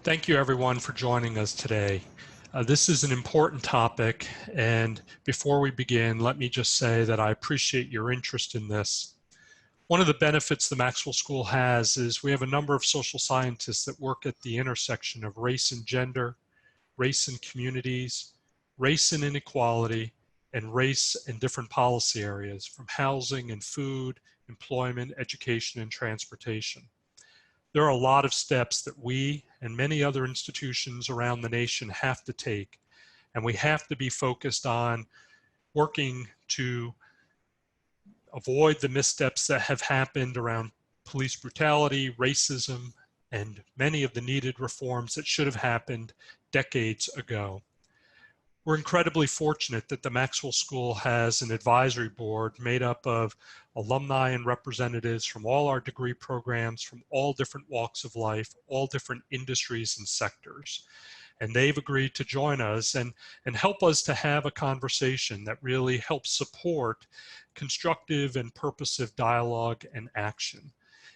Thank you everyone for joining us today. This is an important topic, and before we begin, let me just say that I appreciate your interest in this. One of the benefits the Maxwell School has is we have a number of social scientists that work at the intersection of race and gender, race and communities, race and inequality, and race in different policy areas, from housing and food, employment, education, and transportation. There are a lot of steps that we and many other institutions around the nation have to take, and we have to be focused on working to avoid the missteps that have happened around police brutality, racism, and many of the needed reforms that should have happened decades ago. We're incredibly fortunate that the Maxwell School has an advisory board made up of alumni and representatives from all our degree programs, from all different walks of life, all different industries and sectors. And they've agreed to join us and help us to have a conversation that really helps support constructive and purposive dialogue and action.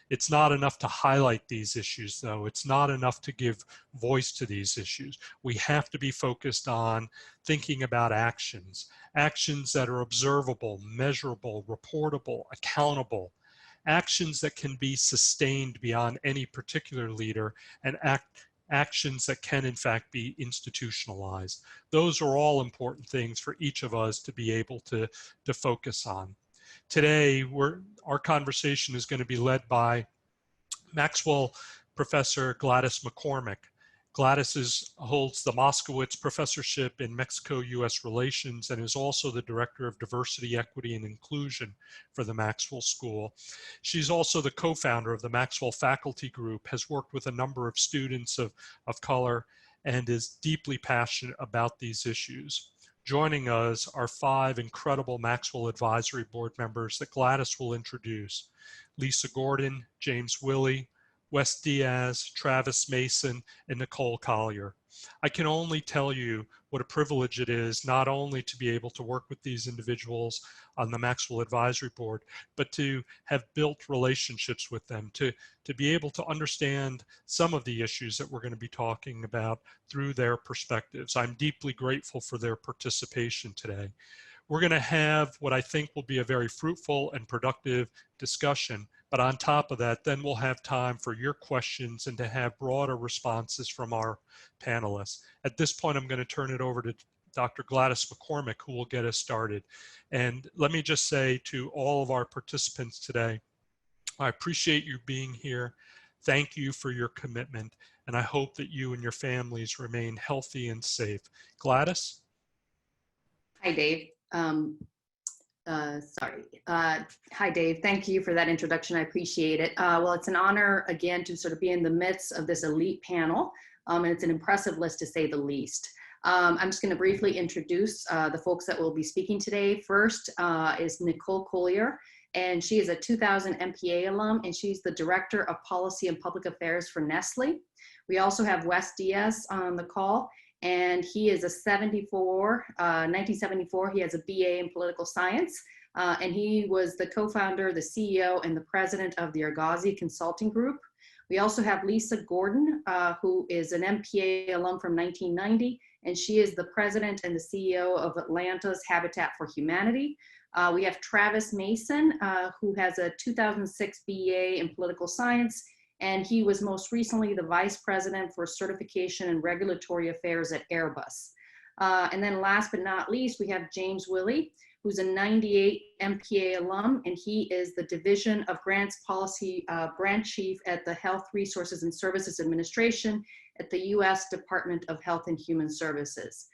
It's not enough to highlight these issues, though. It's not enough to give voice to these issues. We have to be focused on thinking about actions that are observable, measurable, reportable, accountable, actions that can be sustained beyond any particular leader, and actions that can in fact be institutionalized. Those are all important things for each of us to be able to focus on. Today, our conversation is going to be led by Maxwell Professor Gladys McCormick. Gladys holds the Moskowitz Professorship in Mexico-U.S. Relations and is also the Director of Diversity, Equity, and Inclusion for the Maxwell School. She's also the co-founder of the Maxwell Faculty Group, has worked with a number of students of color, and is deeply passionate about these issues. Joining us are 5 incredible Maxwell Advisory Board members that Gladys will introduce: Lisa Gordon, James Willey, Wes Diaz, Travis Mason, and Nicole Collier. I can only tell you what a privilege it is not only to be able to work with these individuals on the Maxwell Advisory Board, but to have built relationships with them, to be able to understand some of the issues that we're going to be talking about through their perspectives. I'm deeply grateful for their participation today. We're going to have what I think will be a very fruitful and productive discussion. But on top of that, then we'll have time for your questions and to have broader responses from our panelists. At this point, I'm going to turn it over to Dr. Gladys McCormick, who will get us started. And let me just say to all of our participants today, I appreciate you being here. Thank you for your commitment. And I hope that you and your families remain healthy and safe. Gladys? Hi, Dave. Hi, Dave. Thank you for that introduction. I appreciate it. Well, it's an honor, again, to sort of be in the midst of this elite panel, and it's an impressive list to say the least. I'm just going to briefly introduce the folks that will be speaking today. First is Nicole Collier, and she is a 2000 MPA alum, and she's the Director of Policy and Public Affairs for Nestle. We also have Wes Diaz on the call, and he is a 1974, he has a BA in political science, and he was the co-founder, the CEO, and the president of the Argosy Consulting Group. We also have Lisa Gordon, who is an MPA alum from 1990, and she is the president and the CEO of Atlanta's Habitat for Humanity. We have Travis Mason, who has a 2006 BA in political science, and he was most recently the Vice President for Certification and Regulatory Affairs at Airbus. And then last but not least, we have James Willey, who's a 98 MPA alum, and he is the Division of Grants Policy Branch Chief at the Health Resources and Services Administration at the U.S. Department of Health and Human Services.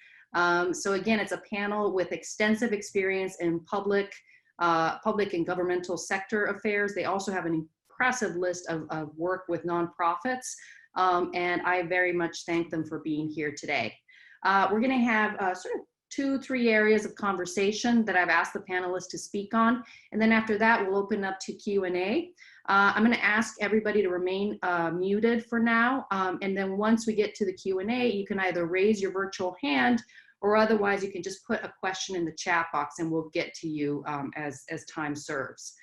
So again, it's a panel with extensive experience in public and governmental sector affairs. They also have an impressive list of work with nonprofits, and I very much thank them for being here today. We're going to have sort of 2-3 areas of conversation that I've asked the panelists to speak on, and then after that we'll open up to Q&A. I'm going to ask everybody to remain muted for now, and then once we get to the Q&A, you can either raise your virtual hand, or otherwise you can just put a question in the chat box and we'll get to you as time serves.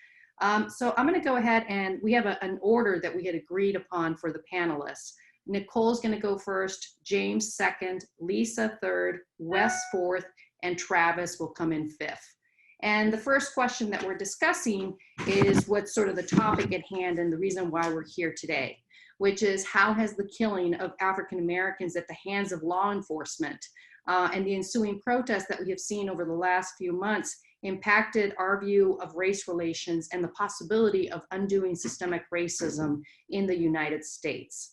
So I'm going to go ahead, and we have an order that we had agreed upon for the panelists. Nicole's going to go first, James second, Lisa third, Wes fourth, and Travis will come in fifth. And the first question that we're discussing is what's sort of the topic at hand and the reason why we're here today, which is how has the killing of African Americans at the hands of law enforcement and the ensuing protests that we have seen over the last few months impacted our view of race relations and the possibility of undoing systemic racism in the United States.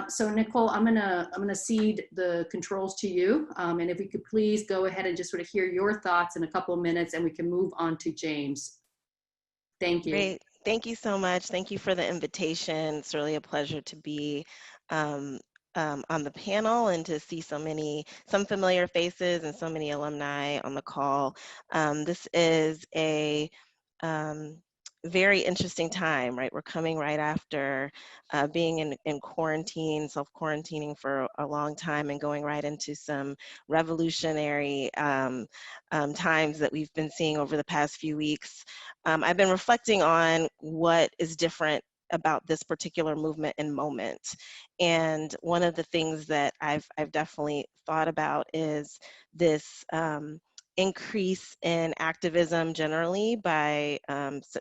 So Nicole, I'm gonna cede the controls to you. And if we could please go ahead and just sort of hear your thoughts in a couple of minutes and we can move on to James. Thank you. Great. Thank you so much. Thank you for the invitation. It's really a pleasure to be on the panel and to see some familiar faces and so many alumni on the call. This is a very interesting time, right? We're coming right after being in quarantine, self-quarantining for a long time and going right into some revolutionary times that we've been seeing over the past few weeks. I've been reflecting on what is different about this particular movement and moment. And one of the things that I've definitely thought about is this increase in activism generally by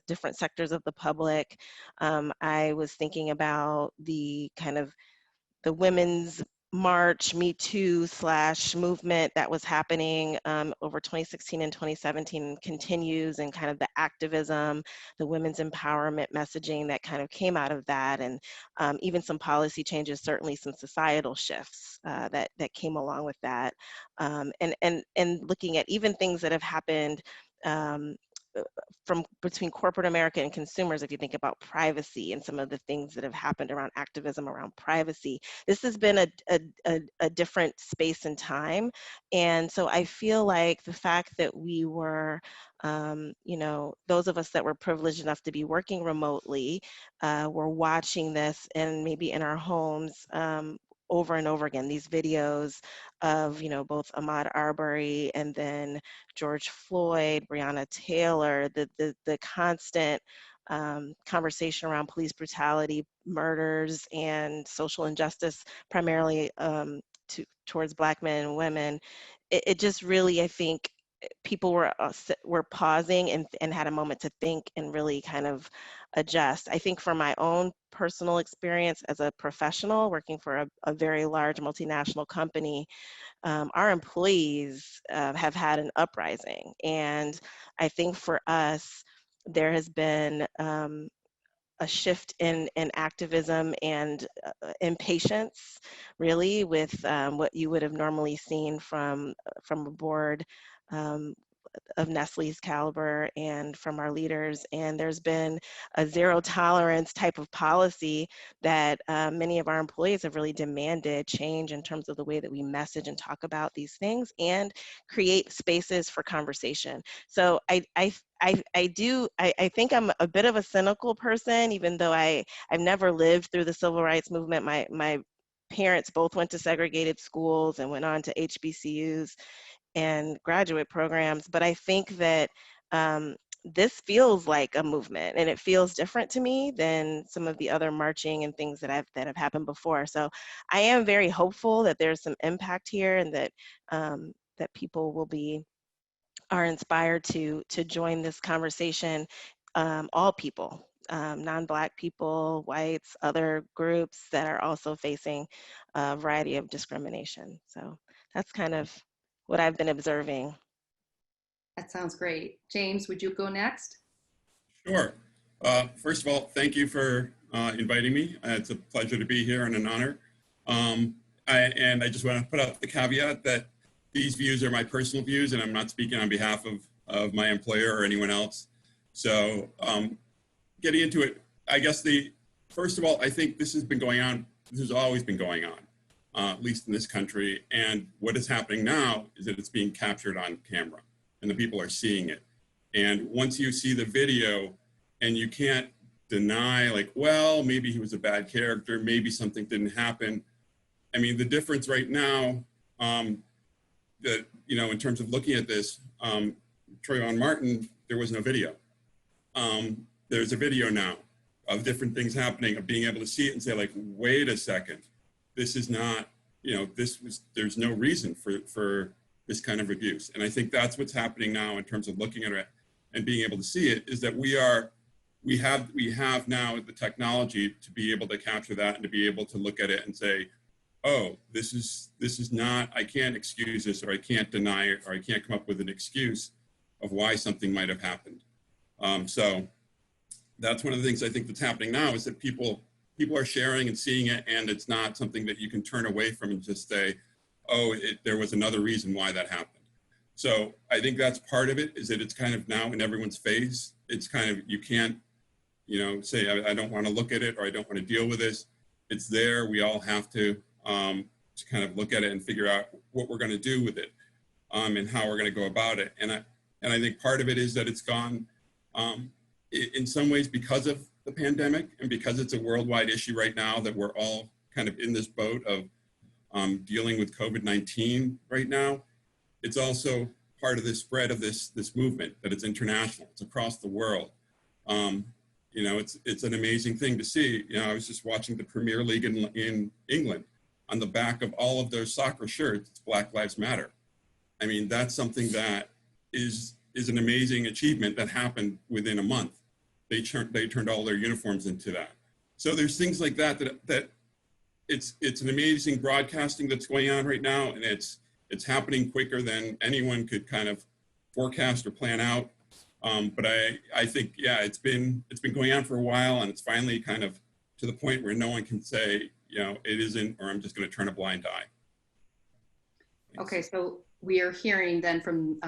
different sectors of the public. I was thinking about the kind of the women's march, Me Too / movement that was happening over 2016 and 2017 continues, and kind of the activism, the women's empowerment messaging that kind of came out of that, and even some policy changes, certainly some societal shifts that came along with that, and looking at even things that have happened from between corporate America and consumers. If you think about privacy and some of the things that have happened around activism around privacy, this has been a different space and time. And so I feel like the fact that we were, you know, those of us that were privileged enough to be working remotely, were watching this and maybe in our homes, over and over again, these videos of, you know, both Ahmaud Arbery and then George Floyd, Breonna Taylor, the constant conversation around police brutality, murders, and social injustice, primarily towards Black men and women. It just really, I think, people were pausing and had a moment to think and really kind of adjust. I think for my own personal experience as a professional working for a very large multinational company, our employees have had an uprising. And I think for us, there has been a shift in activism and impatience, really, with what you would have normally seen from a board of Nestle's caliber and from our leaders. And there's been a zero tolerance type of policy that many of our employees have really demanded change in terms of the way that we message and talk about these things and create spaces for conversation. So I think I'm a bit of a cynical person, even though I've never lived through the civil rights movement. My parents both went to segregated schools and went on to HBCUs and graduate programs, but I think that this feels like a movement, and it feels different to me than some of the other marching and things that have happened before. So I am very hopeful that there's some impact here, and that that people are inspired to join this conversation. All people, non-Black people, whites, other groups that are also facing a variety of discrimination. So that's kind of what I've been observing. That sounds great. James, would you go next? Sure. First of all, thank you for inviting me. It's a pleasure to be here and an honor. And I just want to put out the caveat that these views are my personal views, and I'm not speaking on behalf of my employer or anyone else. So getting into it, I guess first of all, I think this has been going on. This has always been going on. At least in this country. And what is happening now is that it's being captured on camera and the people are seeing it. And once you see the video, and you can't deny, like, well, maybe he was a bad character, maybe something didn't happen. I mean, the difference right now, that, you know, in terms of looking at this, Trayvon Martin, there was no video. There's a video now of different things happening, of being able to see it and say, like, wait a second. this is not, there's no reason for this kind of abuse. And I think that's what's happening now in terms of looking at it and being able to see it, is that we have now the technology to be able to capture that and to be able to look at it and say, oh, this is not, I can't excuse this, or I can't deny it, or I can't come up with an excuse of why something might have happened. So that's one of the things I think that's happening now, is that people are sharing and seeing it, and it's not something that you can turn away from and just say, oh, there was another reason why that happened. So I think that's part of it, is that it's kind of now in everyone's face. It's kind of, you can't, say, I don't want to look at it, or I don't want to deal with this. It's there. We all have to kind of look at it and figure out what we're going to do with it, and how we're going to go about it. And I think part of it is that it's gone in some ways because of the pandemic, and because it's a worldwide issue right now, that we're all kind of in this boat of dealing with COVID-19 right now. It's also part of the spread of this movement, that it's international, it's across the world. It's an amazing thing to see. I was just watching the Premier League in England. On the back of all of their soccer shirts, it's Black Lives Matter. I mean, that's something that is an amazing achievement that happened within a month. They turned all their uniforms into that. So there's things like that it's an amazing broadcasting that's going on right now, and it's happening quicker than anyone could kind of forecast or plan out. But I think, yeah, it's been going on for a while, and it's finally kind of to the point where no one can say, it isn't, or I'm just going to turn a blind eye. Thanks. Okay, so we are hearing then from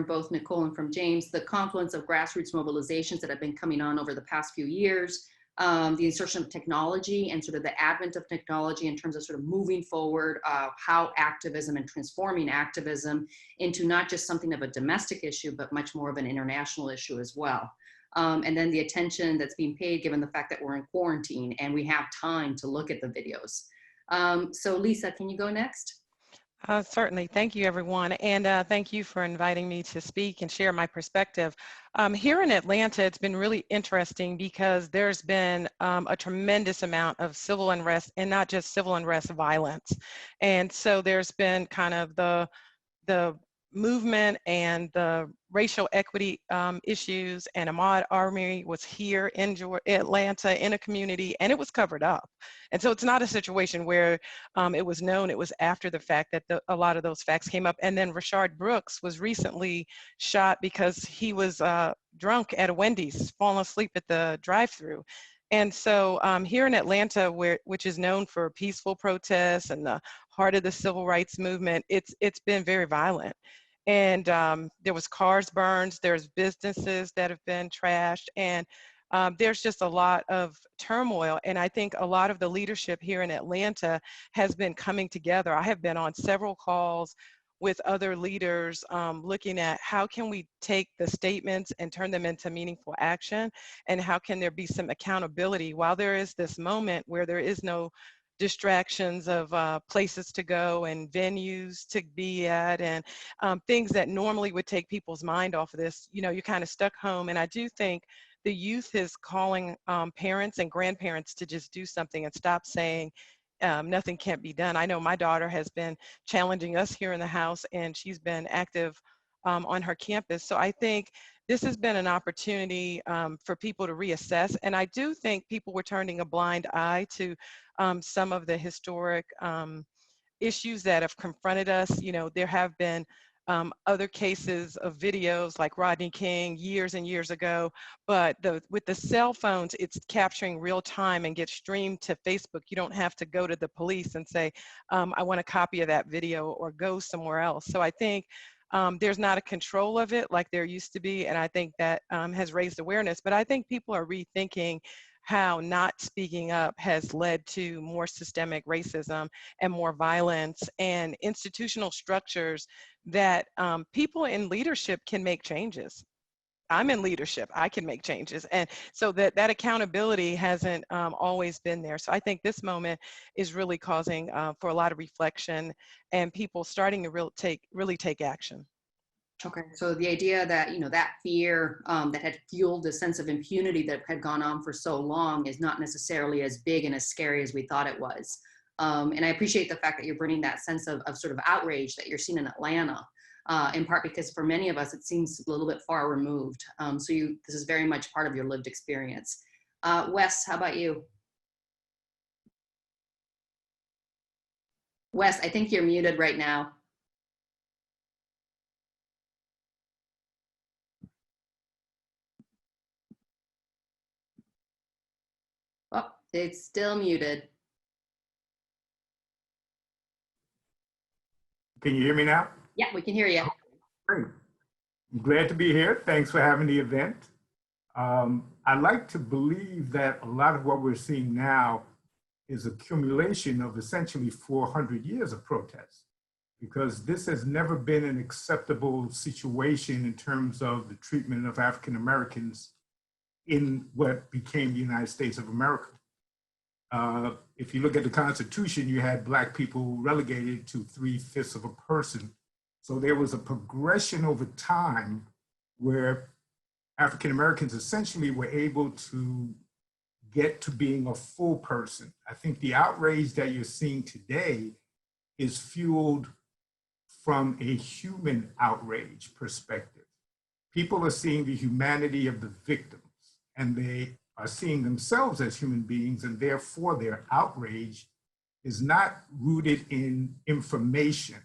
both Nicole and from James, the confluence of grassroots mobilizations that have been coming on over the past few years, the insertion of technology and sort of the advent of technology in terms of sort of moving forward, how activism and transforming activism into not just something of a domestic issue, but much more of an international issue as well. And then the attention that's being paid given the fact that we're in quarantine and we have time to look at the videos. So Lisa, can you go next? Certainly. Thank you, everyone. And thank you for inviting me to speak and share my perspective. Here in Atlanta, it's been really interesting because there's been a tremendous amount of civil unrest, and not just civil unrest, violence. And so there's been kind of the movement and the racial equity issues, and Ahmaud Arbery was here in Atlanta in a community, and it was covered up. And so it's not a situation where it was known. It was after the fact that a lot of those facts came up. And then Rashard Brooks was recently shot because he was drunk at a Wendy's, falling asleep at the drive-thru. And so here in Atlanta, which is known for peaceful protests and the heart of the civil rights movement, it's been very violent. And there was cars burned, there's businesses that have been trashed, and there's just a lot of turmoil. And I think a lot of the leadership here in Atlanta has been coming together. I have been on several calls with other leaders looking at how can we take the statements and turn them into meaningful action, and how can there be some accountability while there is this moment where there is no distractions of places to go and venues to be at, and things that normally would take people's mind off of this. You're kind of stuck home. And I do think the youth is calling parents and grandparents to just do something and stop saying nothing can't be done. I know my daughter has been challenging us here in the house, and she's been active on her campus. So I think this has been an opportunity for people to reassess. And I do think people were turning a blind eye to some of the historic issues that have confronted us. There have been other cases of videos like Rodney King years and years ago, but with the cell phones, it's capturing real time and gets streamed to Facebook. You don't have to go to the police and say, I want a copy of that video, or go somewhere else. So I think there's not a control of it like there used to be, and I think that has raised awareness. But I think people are rethinking how not speaking up has led to more systemic racism and more violence and institutional structures that people in leadership can make changes. I'm in leadership, I can make changes. And so that accountability hasn't always been there. So I think this moment is really causing for a lot of reflection and people starting to really take action. Okay, so the idea that, that fear that had fueled the sense of impunity that had gone on for so long is not necessarily as big and as scary as we thought it was. And I appreciate the fact that you're bringing that sense of sort of outrage that you're seeing in Atlanta, in part because for many of us, it seems a little bit far removed. So this is very much part of your lived experience. Wes, how about you? Wes, I think you're muted right now. Oh, it's still muted. Can you hear me now? Yeah, we can hear you. Great. I'm glad to be here. Thanks for having the event. I like to believe that a lot of what we're seeing now is accumulation of essentially 400 years of protests, because this has never been an acceptable situation in terms of the treatment of African Americans in what became the United States of America. If you look at the Constitution, you had Black people relegated to 3/5 of a person. So there was a progression over time where African Americans essentially were able to get to being a full person. I think the outrage that you're seeing today is fueled from a human outrage perspective. People are seeing the humanity of the victims, and they are seeing themselves as human beings, and therefore their outrage is not rooted in information.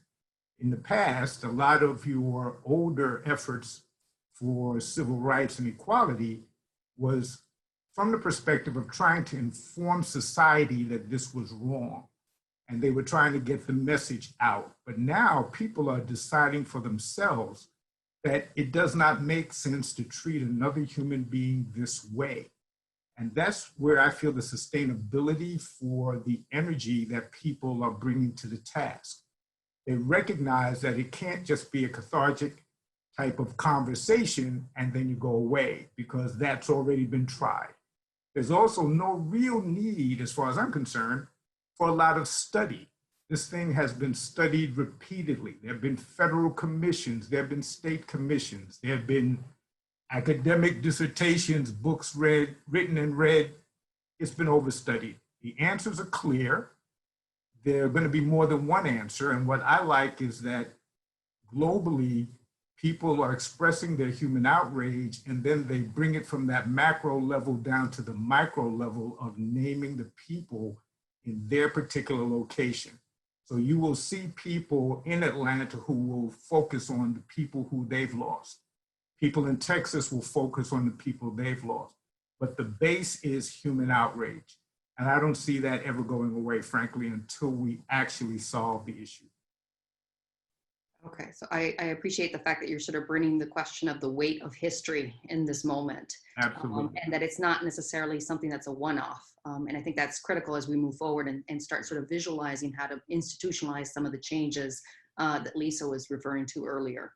In the past, a lot of your older efforts for civil rights and equality was from the perspective of trying to inform society that this was wrong. And they were trying to get the message out. But now people are deciding for themselves that it does not make sense to treat another human being this way. And that's where I feel the sustainability for the energy that people are bringing to the task. They recognize that it can't just be a cathartic type of conversation and then you go away, because that's already been tried. There's also no real need, as far as I'm concerned, for a lot of study. This thing has been studied repeatedly. There have been federal commissions, there have been state commissions, there have been academic dissertations, books read, written and read. It's been overstudied. The answers are clear. There are going to be more than one answer. And what I like is that globally, people are expressing their human outrage, and then they bring it from that macro level down to the micro level of naming the people in their particular location. So you will see people in Atlanta who will focus on the people who they've lost. People in Texas will focus on the people they've lost. But the base is human outrage. And I don't see that ever going away, frankly, until we actually solve the issue. Okay, so I appreciate the fact that you're sort of bringing the question of the weight of history in this moment. Absolutely. And that it's not necessarily something that's a one-off. And I think that's critical as we move forward and start sort of visualizing how to institutionalize some of the changes that Lisa was referring to earlier.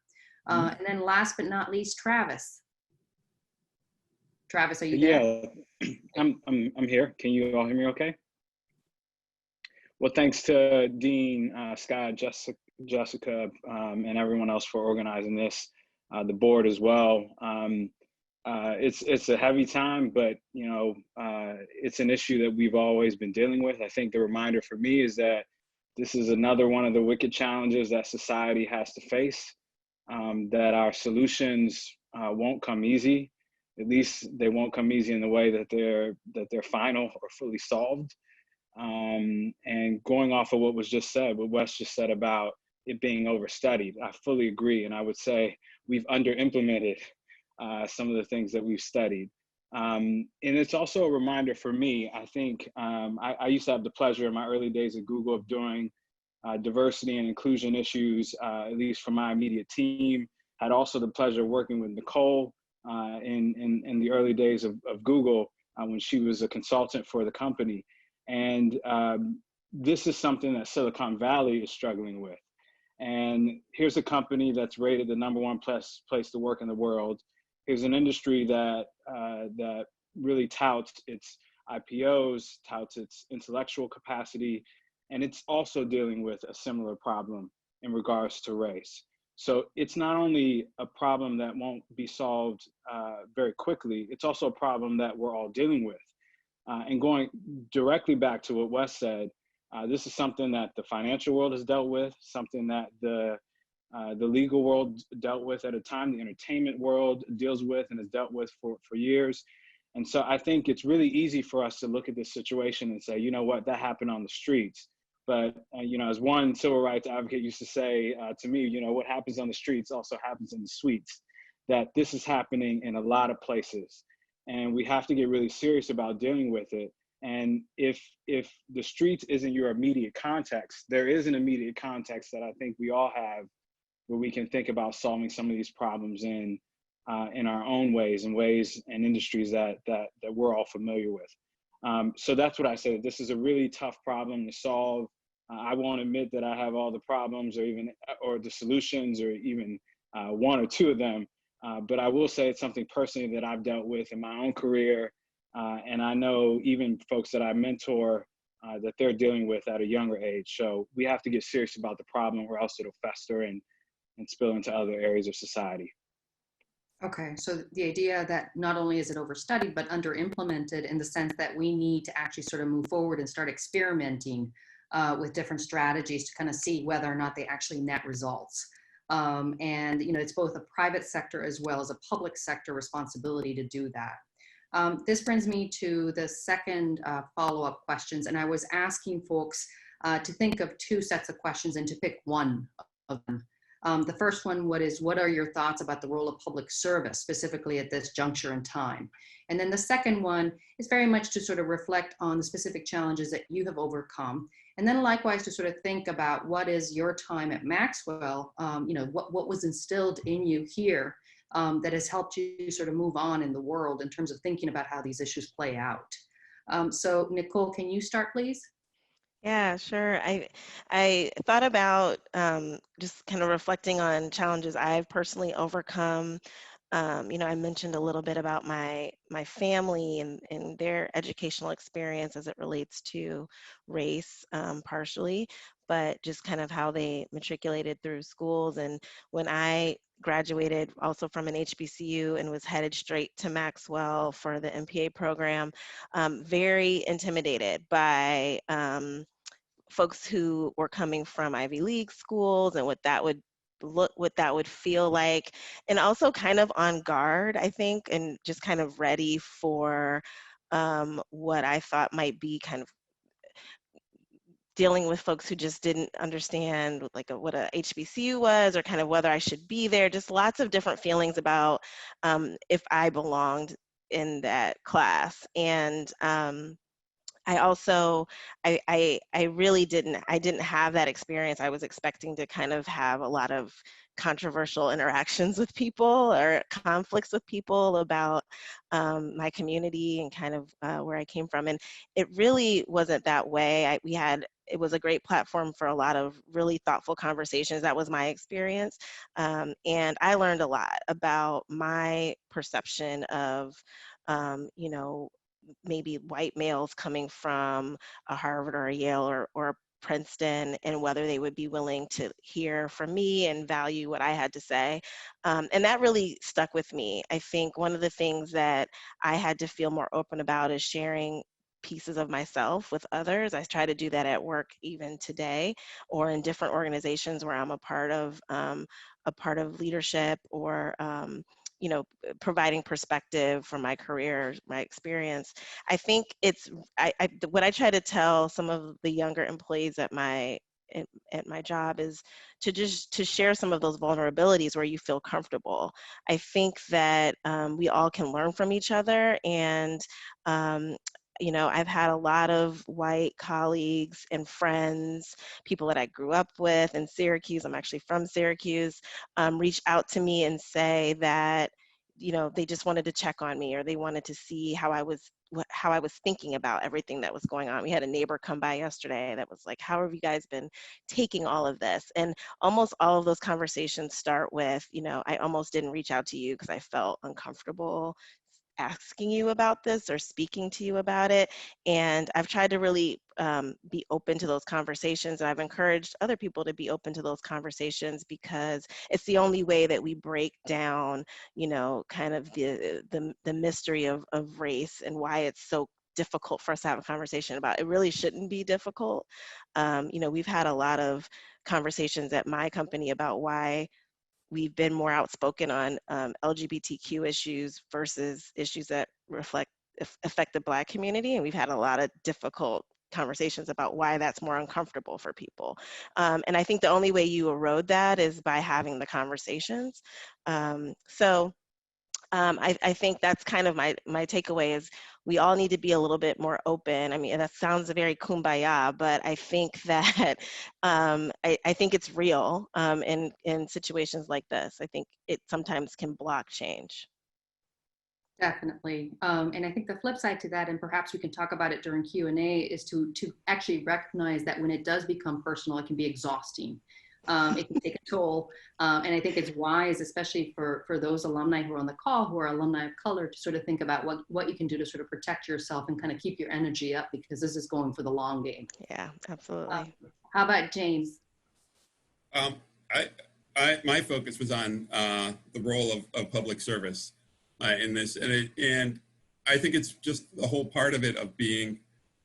And then last but not least, Travis. Travis, are you there? Yeah, I'm here. Can you all hear me okay? Well, thanks to Dean, Scott, Jessica, and everyone else for organizing this, the board as well. It's a heavy time, but you know, it's an issue that we've always been dealing with. I think the reminder for me is that this is another one of the wicked challenges that society has to face, that our solutions won't come easy. At least they won't come easy in the way that they're final or fully solved. And going off of what was just said, what Wes just said about it being overstudied, I fully agree. And I would say we've under-implemented some of the things that we've studied. And it's also a reminder for me, I think, I used to have the pleasure in my early days at Google of doing diversity and inclusion issues, at least for my immediate team. Had also the pleasure of working with Nicole in the early days of Google when she was a consultant for the company. And this is something that Silicon Valley is struggling with. And here's a company that's rated the #1 place to work in the world. Here's an industry that really touts its IPOs, touts its intellectual capacity, and it's also dealing with a similar problem in regards to race. So it's not only a problem that won't be solved very quickly, it's also a problem that we're all dealing with. And going directly back to what Wes said, This is something that the financial world has dealt with, something that the legal world dealt with at a time, the entertainment world deals with and has dealt with for years. And so I think it's really easy for us to look at this situation and say, you know what, that happened on the streets. But, you know, as one civil rights advocate used to say to me, you know, what happens on the streets also happens in the suites, that this is happening in a lot of places. And we have to get really serious about dealing with it. And if the streets isn't your immediate context, there is an immediate context that I think we all have where we can think about solving some of these problems in our own ways and industries that we're all familiar with. So that's what I say. This is a really tough problem to solve. I won't admit that I have all the problems or the solutions or even one or two of them. But I will say it's something personally that I've dealt with in my own career. And I know even folks that I mentor that they're dealing with at a younger age. So we have to get serious about the problem or else it'll fester and spill into other areas of society. Okay, so the idea that not only is it overstudied, but under-implemented in the sense that we need to actually sort of move forward and start experimenting with different strategies to kind of see whether or not they actually net results. And, you know, it's both a private sector as well as a public sector responsibility to do that. This brings me to the second follow-up questions, and I was asking folks to think of two sets of questions and to pick one of them. The first one, what are your thoughts about the role of public service, specifically at this juncture in time? And then the second one is very much to sort of reflect on the specific challenges that you have overcome. And then likewise to sort of think about what is your time at Maxwell, you know, what was instilled in you here that has helped you sort of move on in the world in terms of thinking about how these issues play out. So Nicole, can you start, please? Yeah, sure. I thought about just kind of reflecting on challenges I've personally overcome. You know, I mentioned a little bit about my family and their educational experience as it relates to race, partially, but just kind of how they matriculated through schools. And when I graduated also from an HBCU and was headed straight to Maxwell for the MPA program, very intimidated by folks who were coming from Ivy League schools and what that would feel like, and also kind of on guard, I think, and just kind of ready for what I thought might be kind of dealing with folks who just didn't understand like what a HBCU was or kind of whether I should be there, just lots of different feelings about if I belonged in that class. And I also, I really didn't have that experience. I was expecting to kind of have a lot of controversial interactions with people or conflicts with people about my community and kind of where I came from. And it really wasn't that way. It was a great platform for a lot of really thoughtful conversations. That was my experience. And I learned a lot about my perception of, you know, maybe white males coming from a Harvard or a Yale or a Princeton, and whether they would be willing to hear from me and value what I had to say. And that really stuck with me. I think one of the things that I had to feel more open about is sharing pieces of myself with others. I try to do that at work even today, or in different organizations where I'm a part of leadership, or you know, providing perspective from my career, my experience. I think it's, what I try to tell some of the younger employees at my job is to share some of those vulnerabilities where you feel comfortable. I think that we all can learn from each other, and you know, I've had a lot of white colleagues and friends, people that I grew up with in Syracuse, I'm actually from Syracuse, reach out to me and say that, you know, they just wanted to check on me, or they wanted to see how I was thinking about everything that was going on. We had a neighbor come by yesterday that was like, how have you guys been taking all of this? And almost all of those conversations start with, you know, I almost didn't reach out to you because I felt uncomfortable asking you about this or speaking to you about it. And I've tried to really be open to those conversations, and I've encouraged other people to be open to those conversations, because it's the only way that we break down, you know, kind of the mystery of race and why it's so difficult for us to have a conversation about. It really shouldn't be difficult. You know, we've had a lot of conversations at my company about why we've been more outspoken on LGBTQ issues versus issues that affect the Black community, and we've had a lot of difficult conversations about why that's more uncomfortable for people. And I think the only way you erode that is by having the conversations. I think that's kind of my takeaway is we all need to be a little bit more open. I mean, that sounds very kumbaya, but I think that I think it's real in situations like this. I think it sometimes can block change. Definitely. And I think the flip side to that, and perhaps we can talk about it during Q&A, is to actually recognize that when it does become personal, it can be exhausting. It can take a toll. And I think it's wise, especially for those alumni who are on the call, who are alumni of color, to sort of think about what you can do to sort of protect yourself and kind of keep your energy up, because this is going for the long game. Yeah, absolutely. How about James? My focus was on the role of public service in this, and I think it's just the whole part of it of being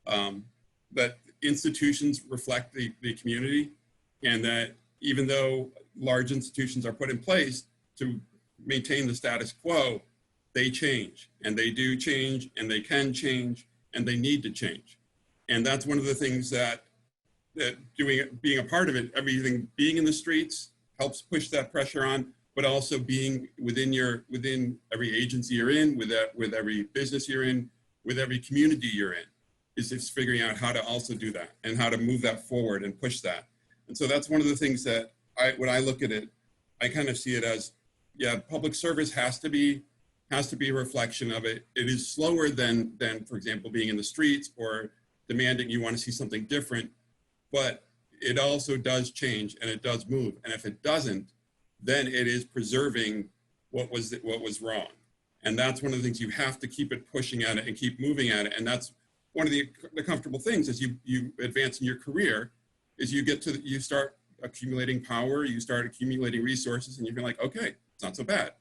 that institutions reflect the community, and that even though large institutions are put in place to maintain the status quo, they change, and they do change, and they can change, and they need to change. And that's one of the things that being a part of it, everything being in the streets helps push that pressure on, but also being within every agency you're in, with every business you're in, with every community you're in, is just figuring out how to also do that and how to move that forward and push that. And so that's one of the things that when I look at it, I kind of see it as, yeah, public service has to be a reflection of it. It is slower than, for example, being in the streets or demanding you want to see something different, but it also does change and it does move. And if it doesn't, then it is preserving what was wrong. And that's one of the things, you have to keep it pushing at it and keep moving at it. And that's one of the comfortable things as you advance in your career, is you start accumulating power, you start accumulating resources, and you're like, okay, it's not so bad.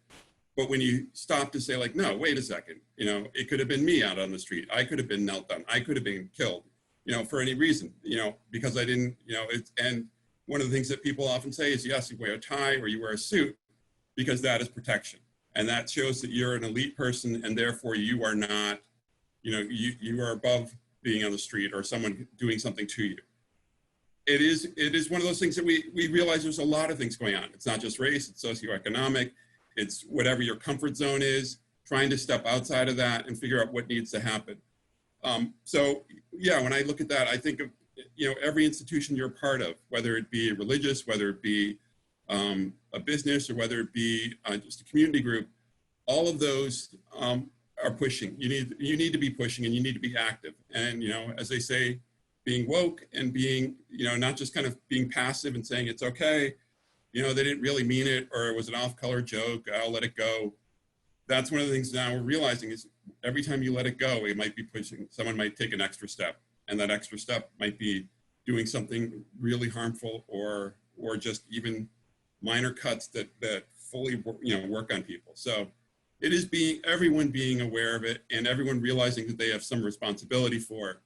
But when you stop to say like, no, wait a second, you know, it could have been me out on the street. I could have been knelt on. I could have been killed, you know, for any reason, you know, because I didn't, you know, and one of the things that people often say is, yes, you wear a tie or you wear a suit because that is protection. And that shows that you're an elite person, and therefore you are not, you know, you are above being on the street or someone doing something to you. It is one of those things that we realize there's a lot of things going on. It's not just race, it's socioeconomic, it's whatever your comfort zone is, trying to step outside of that and figure out what needs to happen. So yeah, when I look at that, I think of, you know, every institution you're a part of, whether it be religious, whether it be a business, or whether it be just a community group, all of those are pushing. You need to be pushing, and you need to be active. And, you know, as they say, being woke and being, you know, not just kind of being passive and saying it's okay, you know, they didn't really mean it, or it was an off-color joke, I'll let it go. That's one of the things now we're realizing is every time you let it go, it might be pushing, someone might take an extra step, and that extra step might be doing something really harmful, or just even minor cuts that fully, you know, work on people. So it is everyone being aware of it, and everyone realizing that they have some responsibility for it.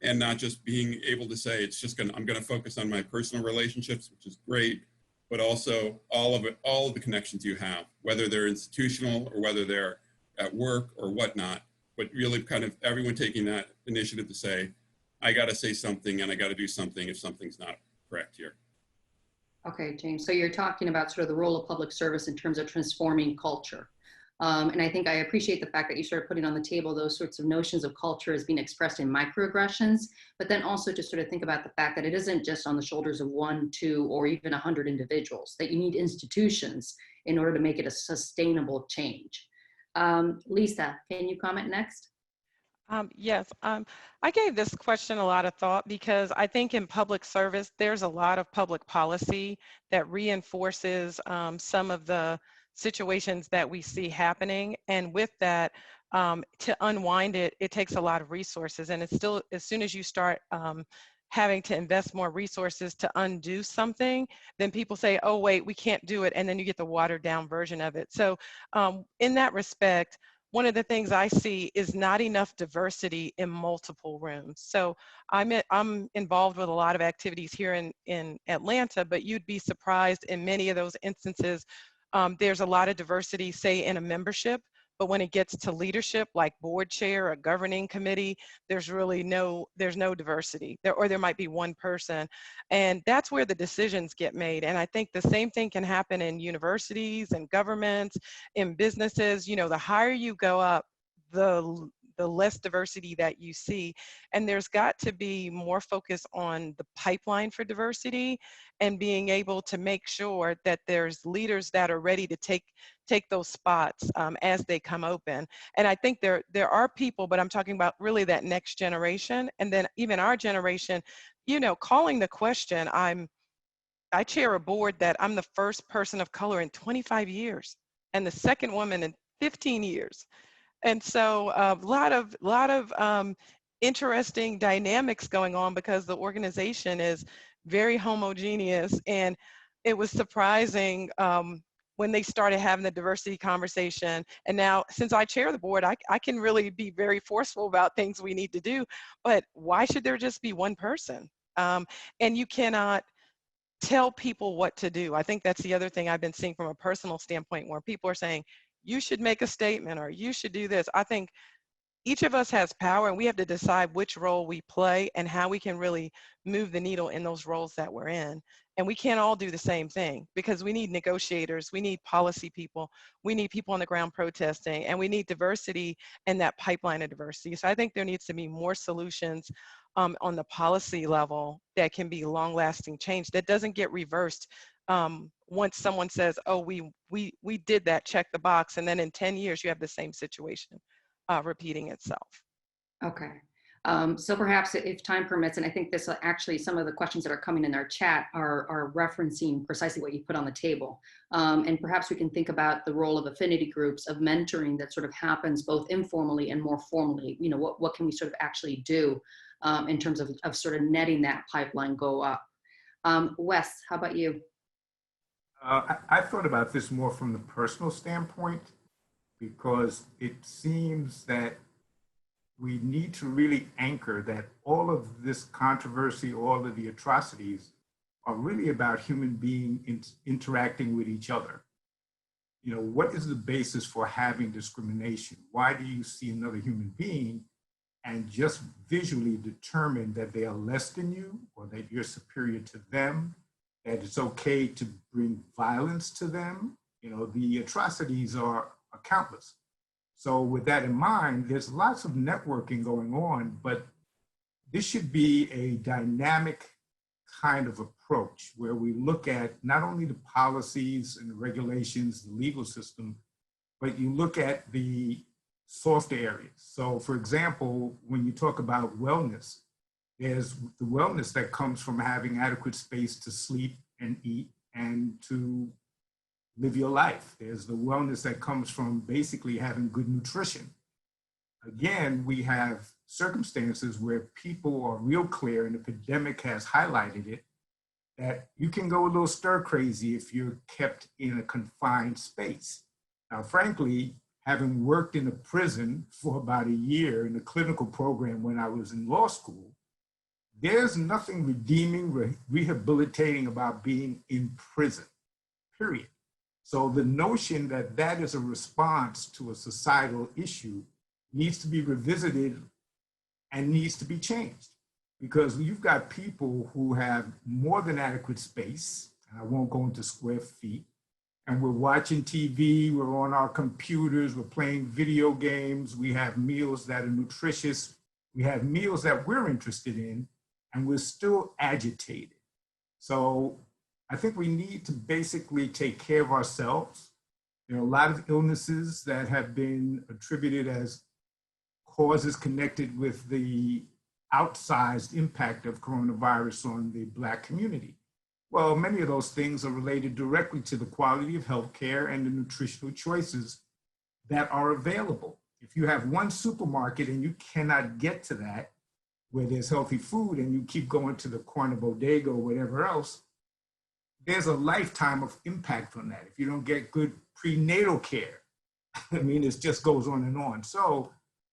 And not just being able to say, I'm going to focus on my personal relationships, which is great, but also all of the connections you have, whether they're institutional or whether they're at work or whatnot, but really kind of everyone taking that initiative to say, I got to say something and I got to do something if something's not correct here. Okay, James, so you're talking about sort of the role of public service in terms of transforming culture. And I think I appreciate the fact that you started putting on the table those sorts of notions of culture as being expressed in microaggressions, but then also to sort of think about the fact that it isn't just on the shoulders of 1, 2, or even 100 individuals, that you need institutions in order to make it a sustainable change. Lisa, can you comment next? Yes, I gave this question a lot of thought, because I think in public service, there's a lot of public policy that reinforces some of the situations that we see happening. And with that, to unwind it, it takes a lot of resources. And it's still, as soon as you start having to invest more resources to undo something, then people say, oh, wait, we can't do it. And then you get the watered down version of it. So in that respect, one of the things I see is not enough diversity in multiple rooms. So I'm involved with a lot of activities here in Atlanta, but you'd be surprised in many of those instances, there's a lot of diversity, say in a membership, but when it gets to leadership, like board chair or governing committee, there's no diversity there, or there might be one person. And that's where the decisions get made. And I think the same thing can happen in universities and governments, in businesses. You know, the higher you go up, the less diversity that you see. And there's got to be more focus on the pipeline for diversity and being able to make sure that there's leaders that are ready to take those spots as they come open. And I think there are people, but I'm talking about really that next generation. And then even our generation, you know, calling the question. I chair a board that I'm the first person of color in 25 years and the second woman in 15 years. And so a lot of interesting dynamics going on because the organization is very homogeneous. And it was surprising when they started having the diversity conversation. And now, since I chair the board, I can really be very forceful about things we need to do. But why should there just be one person? And you cannot tell people what to do. I think that's the other thing I've been seeing from a personal standpoint, where people are saying, you should make a statement or you should do this. I think each of us has power, and we have to decide which role we play and how we can really move the needle in those roles that we're in. And we can't all do the same thing, because we need negotiators, we need policy people, we need people on the ground protesting, and we need diversity and that pipeline of diversity. So I think there needs to be more solutions on the policy level that can be long-lasting change that doesn't get reversed once someone says, oh, we did that, check the box, and then in 10 years you have the same situation repeating itself. Okay. So perhaps if time permits, and I think this actually, some of the questions that are coming in our chat are referencing precisely what you put on the table. And perhaps we can think about the role of affinity groups, of mentoring that sort of happens both informally and more formally. You know, what can we sort of actually do in terms of sort of netting that pipeline go up? Wes, how about you? I thought about this more from the personal standpoint, because it seems that we need to really anchor that all of this controversy, all of the atrocities are really about human beings interacting with each other. You know, what is the basis for having discrimination? Why do you see another human being and just visually determine that they are less than you, or that you're superior to them, that it's okay to bring violence to them? You know, the atrocities are countless. So with that in mind, there's lots of networking going on, but this should be a dynamic kind of approach where we look at not only the policies and the regulations, the legal system, but you look at the soft areas. So for example, when you talk about wellness, there's the wellness that comes from having adequate space to sleep and eat and to live your life. There's the wellness that comes from basically having good nutrition. Again, we have circumstances where people are real clear, and the pandemic has highlighted it, that you can go a little stir crazy if you're kept in a confined space. Now, frankly, having worked in a prison for about a year in a clinical program when I was in law school, there's nothing redeeming, rehabilitating about being in prison, period. So the notion that that is a response to a societal issue needs to be revisited and needs to be changed, because you've got people who have more than adequate space, and I won't go into square feet, and we're watching TV, we're on our computers, we're playing video games, we have meals that are nutritious, we have meals that we're interested in, and we're still agitated. So I think we need to basically take care of ourselves. There are a lot of illnesses that have been attributed as causes connected with the outsized impact of coronavirus on the Black community. Well, many of those things are related directly to the quality of healthcare and the nutritional choices that are available. If you have one supermarket and you cannot get to that, where there's healthy food, and you keep going to the corner bodega or whatever else, there's a lifetime of impact on that. If you don't get good prenatal care, I mean, it just goes on and on. So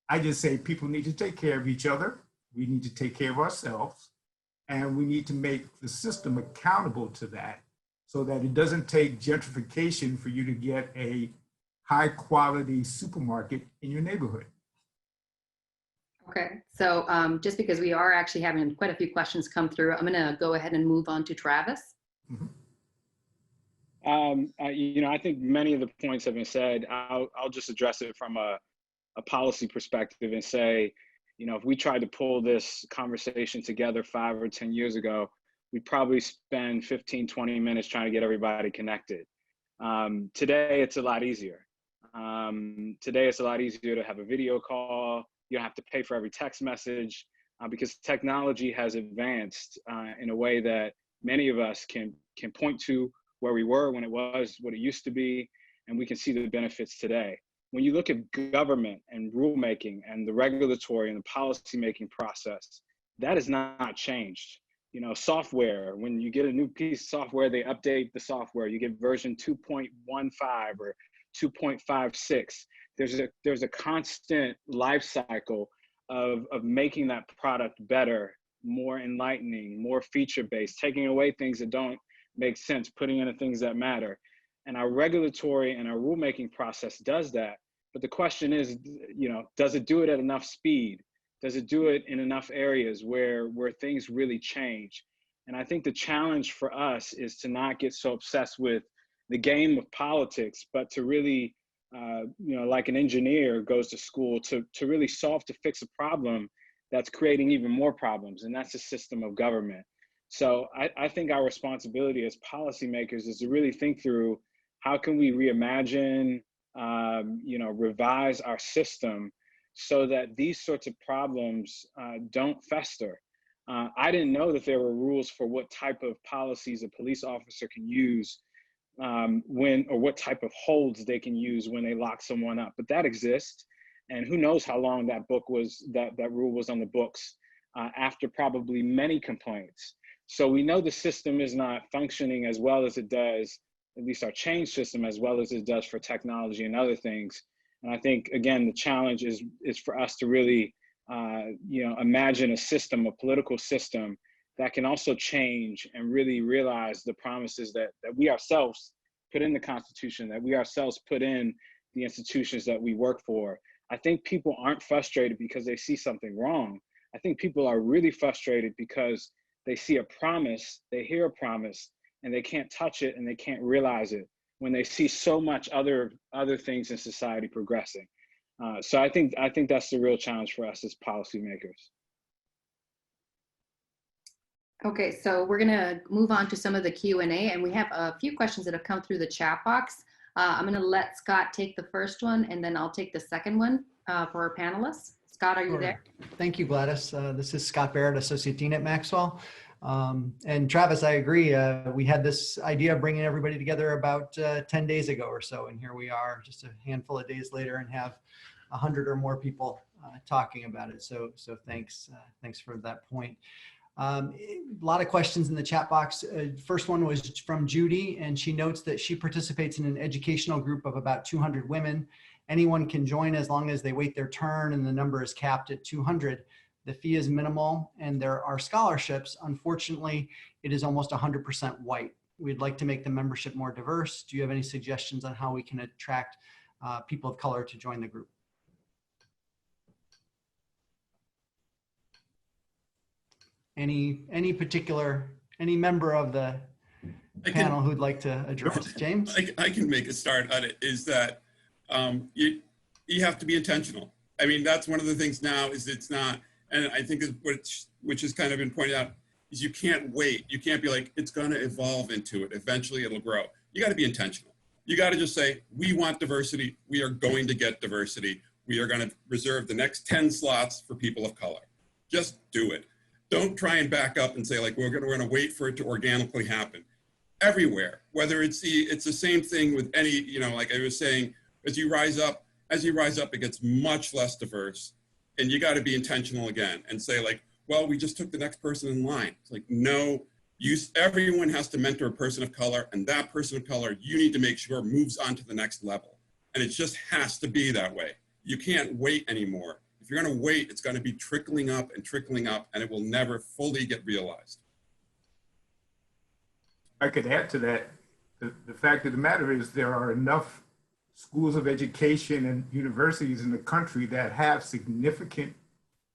I just say people need to take care of each other. We need to take care of ourselves. And we need to make the system accountable to that so that it doesn't take gentrification for you to get a high quality supermarket in your neighborhood. Okay, so just because we are actually having quite a few questions come through, I'm gonna go ahead and move on to Travis. Mhm. I think many of the points have been said. I'll just address it from a policy perspective and say, if we tried to pull this conversation together 5 or 10 years ago, we'd probably spend 15, 20 minutes trying to get everybody connected. Today, it's a lot easier. Today, it's a lot easier to have a video call. You don't have to pay for every text message because technology has advanced in a way that many of us can point to where we were when it was what it used to be, and we can see the benefits today. When you look at government and rulemaking and the regulatory and the policymaking process, that has not changed. Software, when you get a new piece of software, they update the software. You get version 2.15 or 2.56. There's a constant life cycle of making that product better, more enlightening, more feature-based, taking away things that don't make sense, putting in the things that matter. And our regulatory and our rulemaking process does that. But the question is, does it do it at enough speed? Does it do it in enough areas where things really change? And I think the challenge for us is to not get so obsessed with the game of politics, but to really, like an engineer goes to school to really solve, to fix a problem that's creating even more problems. And that's the system of government. So I think our responsibility as policymakers is to really think through how can we reimagine, revise our system so that these sorts of problems don't fester. I didn't know that there were rules for what type of policies a police officer can use or what type of holds they can use when they lock someone up, but that exists. And who knows how long that rule was on the books after probably many complaints. So we know the system is not functioning as well as it does, at least our change system, as well as it does for technology and other things. And I think, again, the challenge is for us to really, imagine a system, a political system that can also change and really realize the promises that we ourselves put in the Constitution, that we ourselves put in the institutions that we work for. I think people aren't frustrated because they see something wrong. I think people are really frustrated because they see a promise, they hear a promise, and they can't touch it and they can't realize it when they see so much other things in society progressing. So I think that's the real challenge for us as policymakers. Okay, so we're gonna move on to some of the Q&A, and we have a few questions that have come through the chat box. I'm gonna let Scott take the first one, and then I'll take the second one for our panelists. Scott, are you there? Thank you, Gladys. This is Scott Barrett, Associate Dean at Maxwell. And Travis, I agree. We had this idea of bringing everybody together about 10 days ago or so, and here we are just a handful of days later and have 100 or more people talking about it. So thanks for that point. A lot of questions in the chat box. First one was from Judy, and she notes that she participates in an educational group of about 200 women. Anyone can join as long as they wait their turn, and the number is capped at 200. The fee is minimal, and there are scholarships. Unfortunately, it is almost 100% white. We'd like to make the membership more diverse. Do you have any suggestions on how we can attract people of color to join the group? Any member of the panel who'd like to address? James? I can make a start on it, is that you have to be intentional. I mean, that's one of the things now is it's not, and I think which has kind of been pointed out, is you can't wait. You can't be like, it's going to evolve into it. Eventually it'll grow. You got to be intentional. You got to just say, we want diversity. We are going to get diversity. We are going to reserve the next 10 slots for people of color. Just do it. Don't try and back up and say, like, we're going to wait for it to organically happen. Everywhere, whether it's the same thing with any, like I was saying, as you rise up, it gets much less diverse. And you got to be intentional again and say, like, well, we just took the next person in line. It's like, no, everyone has to mentor a person of color, and that person of color, you need to make sure moves on to the next level. And it just has to be that way. You can't wait anymore. If you're going to wait, it's going to be trickling up, and it will never fully get realized. I could add to that. The fact of the matter is there are enough schools of education and universities in the country that have significant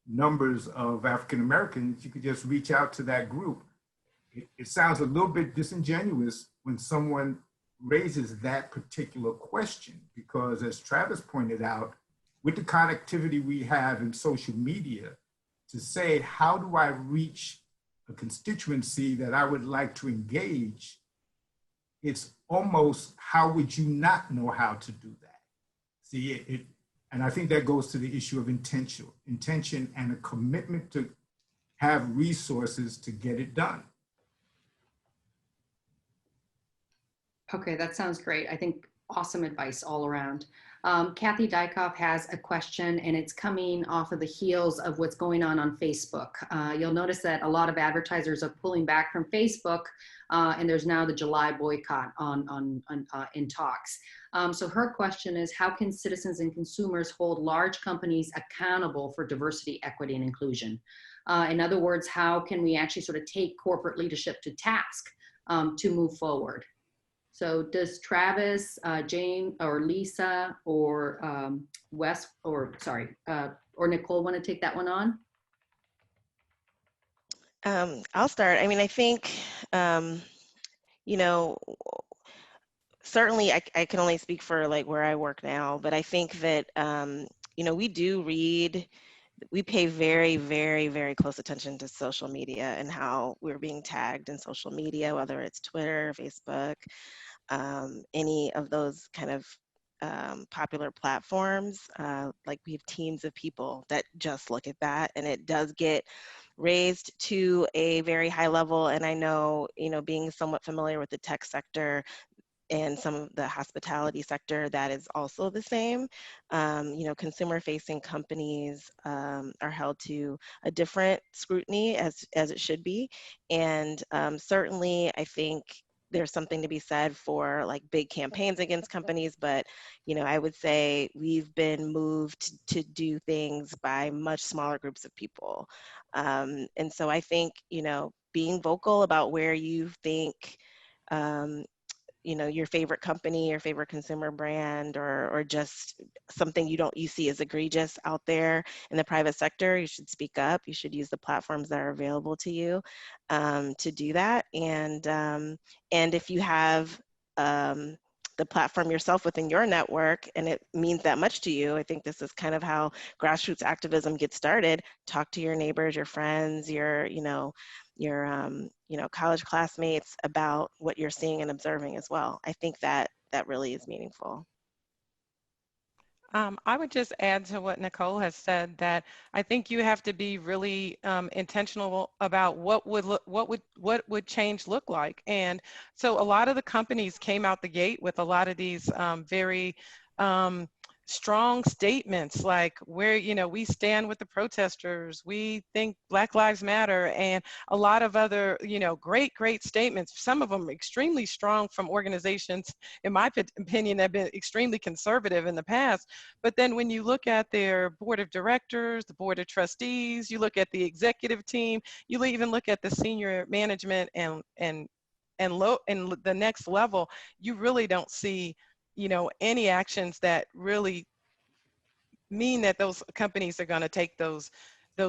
numbers of African Americans. You could just reach out to that group. It sounds a little bit disingenuous when someone raises that particular question, because as Travis pointed out, with the connectivity we have in social media, to say, how do I reach a constituency that I would like to engage, it's almost, how would you not know how to do that? See, and I think that goes to the issue of intention and a commitment to have resources to get it done. Okay, that sounds great. I think awesome advice all around. Kathy Dykoff has a question, and it's coming off of the heels of what's going on Facebook. You'll notice that a lot of advertisers are pulling back from Facebook, and there's now the July boycott in talks. So her question is, how can citizens and consumers hold large companies accountable for diversity, equity, and inclusion? In other words, how can we actually sort of take corporate leadership to task to move forward? So does Travis, Jane, or Lisa, or or Nicole want to take that one on? I'll start. I mean, I think, you know, certainly I can only speak for like where I work now, but I think that, you know, we pay very, very, very close attention to social media and how we're being tagged in social media, whether it's Twitter, Facebook, any of those kind of popular platforms. Like we have teams of people that just look at that, and it does get raised to a very high level. And I know, you know, being somewhat familiar with the tech sector and some of the hospitality sector, that is also the same. You know, consumer-facing companies are held to a different scrutiny as it should be. And certainly, I think there's something to be said for like big campaigns against companies, but, you know, I would say we've been moved to do things by much smaller groups of people. And so I think, you know, being vocal about where you think, you know, your favorite company, your favorite consumer brand, or just something you see as egregious out there in the private sector, you should speak up. You should use the platforms that are available to you to do that. And if you have the platform yourself within your network and it means that much to you, I think this is kind of how grassroots activism gets started. Talk to your neighbors, your friends, your college classmates about what you're seeing and observing as well. I think that really is meaningful. I would just add to what Nicole has said, that I think you have to be really intentional about what would change look like. And so a lot of the companies came out the gate with a lot of these very strong statements, like we stand with the protesters, we think Black Lives Matter, and a lot of other, great statements. Some of them extremely strong from organizations, in my opinion, that have been extremely conservative in the past. But then when you look at their board of directors, the board of trustees, you look at the executive team, you even look at the senior management and the next level, you really don't see any actions that really mean that those companies are going to take those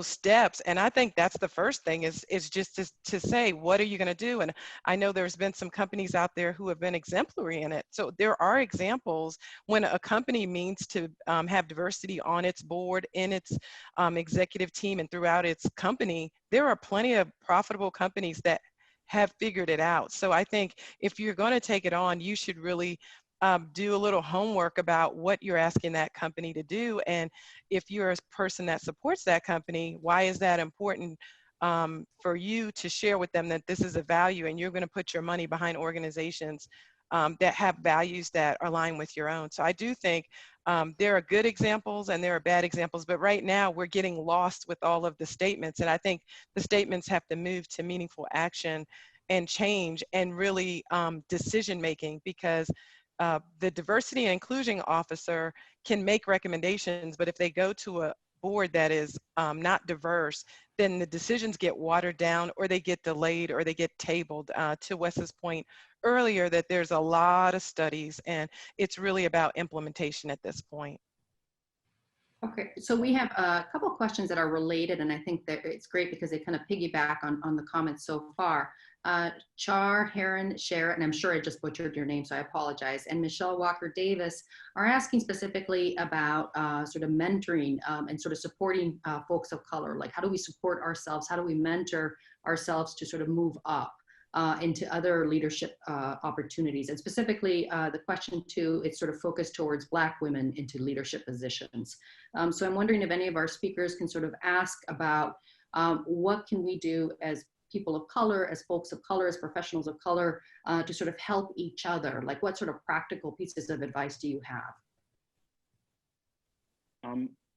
steps. And I think that's the first thing is just to say, what are you going to do? And I know there's been some companies out there who have been exemplary in it. So there are examples when a company means to have diversity on its board, in its executive team, and throughout its company. There are plenty of profitable companies that have figured it out. So I think if you're going to take it on, you should really do a little homework about what you're asking that company to do. And if you're a person that supports that company, why is that important for you to share with them that this is a value, and you're going to put your money behind organizations that have values that align with your own. So I do think there are good examples and there are bad examples, but right now we're getting lost with all of the statements. And I think the statements have to move to meaningful action and change and really decision making, because the diversity and inclusion officer can make recommendations, but if they go to a board that is not diverse, then the decisions get watered down, or they get delayed, or they get tabled. To Wes's point earlier, that there's a lot of studies, and it's really about implementation at this point. Okay, so we have a couple of questions that are related, and I think that it's great because they kind of piggyback on the comments so far. Char, Heron, Shara, and I'm sure I just butchered your name, so I apologize, and Michelle Walker Davis are asking specifically about sort of mentoring and sort of supporting folks of color. Like, how do we support ourselves? How do we mentor ourselves to sort of move up into other leadership opportunities? And specifically, the question too, it's sort of focused towards Black women into leadership positions. So I'm wondering if any of our speakers can sort of ask about what can we do as people of color, as folks of color, as professionals of color, to sort of help each other? Like, what sort of practical pieces of advice do you have?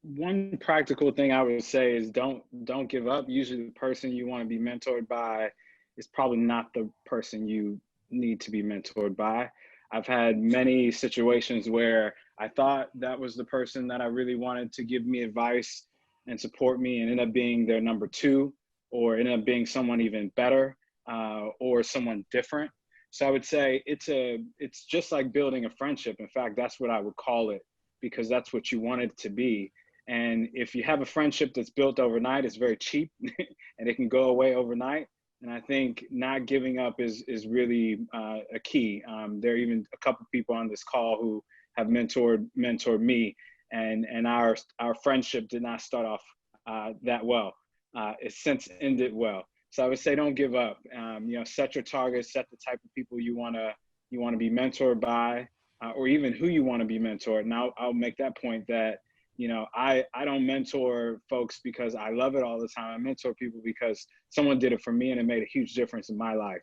One practical thing I would say is don't give up. Usually the person you want to be mentored by is probably not the person you need to be mentored by. I've had many situations where I thought that was the person that I really wanted to give me advice and support me, and ended up being their number two, or ended up being someone even better, or someone different. So I would say it's just like building a friendship. In fact, that's what I would call it, because that's what you want it to be. And if you have a friendship that's built overnight, it's very cheap and it can go away overnight. And I think not giving up is really a key. There are even a couple people on this call who have mentored me, and our friendship did not start off that well. It's since ended well. So I would say don't give up. Set your targets, set the type of people you want to be mentored by, or even who you want to be mentored. And I'll make that point that I don't mentor folks because I love it all the time. I mentor people because someone did it for me and it made a huge difference in my life.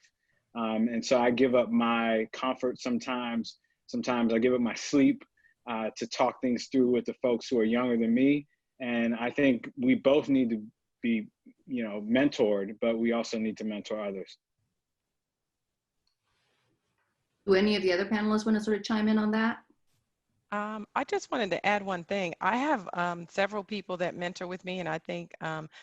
And so I give up my comfort sometimes. Sometimes I give up my sleep to talk things through with the folks who are younger than me. And I think we both need to be, mentored, but we also need to mentor others. Do any of the other panelists want to sort of chime in on that? I just wanted to add one thing. I have several people that mentor with me, and I think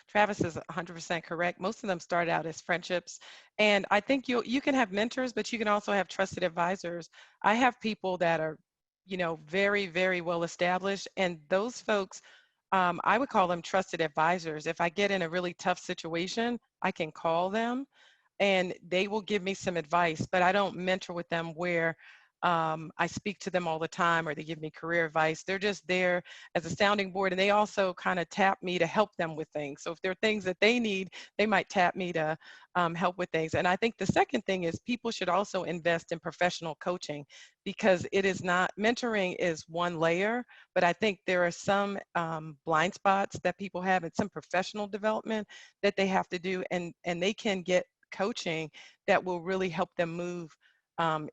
Travis is 100% correct. Most of them start out as friendships, and I think you can have mentors, but you can also have trusted advisors. I have people that are, very, very well established, and those folks, I would call them trusted advisors. If I get in a really tough situation, I can call them, and they will give me some advice, but I don't mentor with them where I speak to them all the time or they give me career advice. They're just there as a sounding board, and they also kind of tap me to help them with things. So if there are things that they need, they might tap me to help with things. And I think the second thing is people should also invest in professional coaching, because it is not, mentoring is one layer, but I think there are some blind spots that people have and some professional development that they have to do, and they can get coaching that will really help them move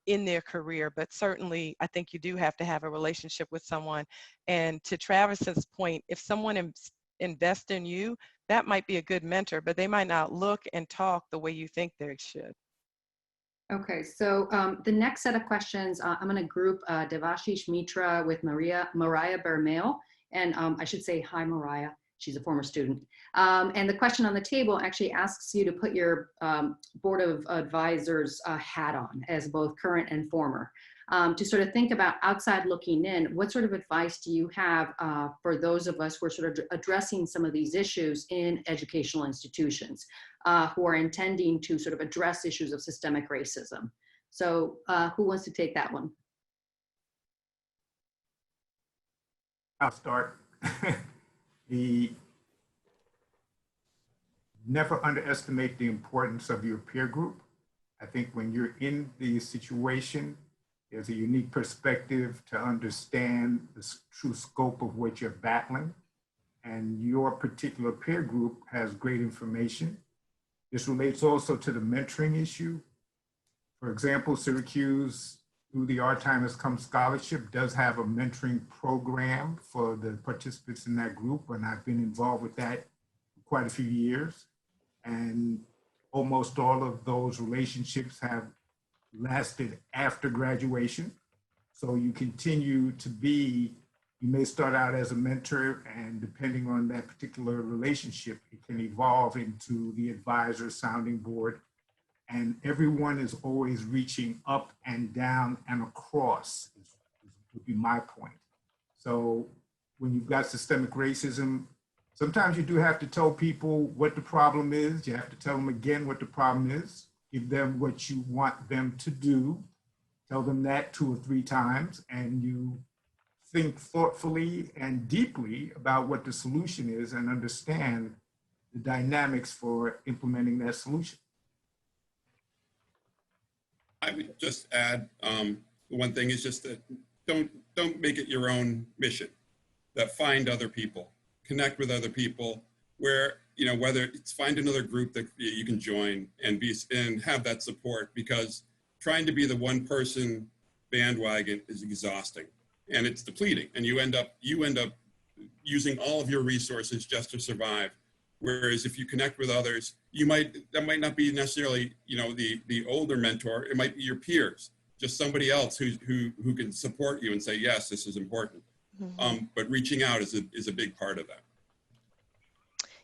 in their career. But certainly I think you do have to have a relationship with someone. And to Travis's point, if someone invests in you, that might be a good mentor, but they might not look and talk the way you think they should. Okay, so the next set of questions, I'm going to group Devashish Mitra with Mariah Bermale. And I should say, hi, Mariah. She's a former student. And the question on the table actually asks you to put your Board of Advisors hat on, as both current and former, to sort of think about outside looking in. What sort of advice do you have for those of us who are sort of addressing some of these issues in educational institutions, who are intending to sort of address issues of systemic racism? So who wants to take that one? I'll start. Never underestimate the importance of your peer group. I think when you're in the situation, there's a unique perspective to understand the true scope of what you're battling. And your particular peer group has great information. This relates also to the mentoring issue. For example, Syracuse, through the Our Time Has Come Scholarship, does have a mentoring program for the participants in that group, and I've been involved with that for quite a few years. And almost all of those relationships have lasted after graduation. So you continue to be, you may start out as a mentor, and depending on that particular relationship, it can evolve into the advisor sounding board. And everyone is always reaching up and down and across, would be my point. So when you've got systemic racism, sometimes you do have to tell people what the problem is. You have to tell them again what the problem is, give them what you want them to do, tell them that 2 or 3 times, and you think thoughtfully and deeply about what the solution is and understand the dynamics for implementing that solution. I would just add, one thing is just that don't make it your own mission. That find other people, connect with other people, where, you know, whether it's find another group that you can join and have that support, because trying to be the one person bandwagon is exhausting and it's depleting, and you end up using all of your resources just to survive. Whereas if you connect with others, that might not be necessarily, you know, the older mentor. It might be your peers, just somebody else who can support you and say, yes, this is important. Mm-hmm. But reaching out is a big part of that.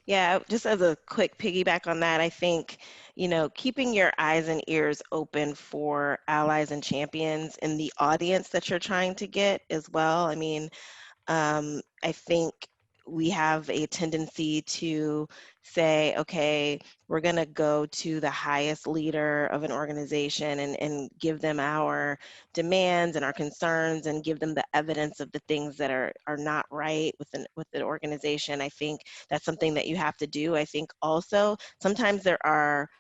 Yeah, just as a quick piggyback on that, I think, you know, keeping your eyes and ears open for allies and champions in the audience that you're trying to get as well. I mean, I think we have a tendency to say, okay, we're going to go to the highest leader of an organization and give them our demands and our concerns and give them the evidence of the things that are not right with the organization. I think that's something that you have to do. I think also sometimes there are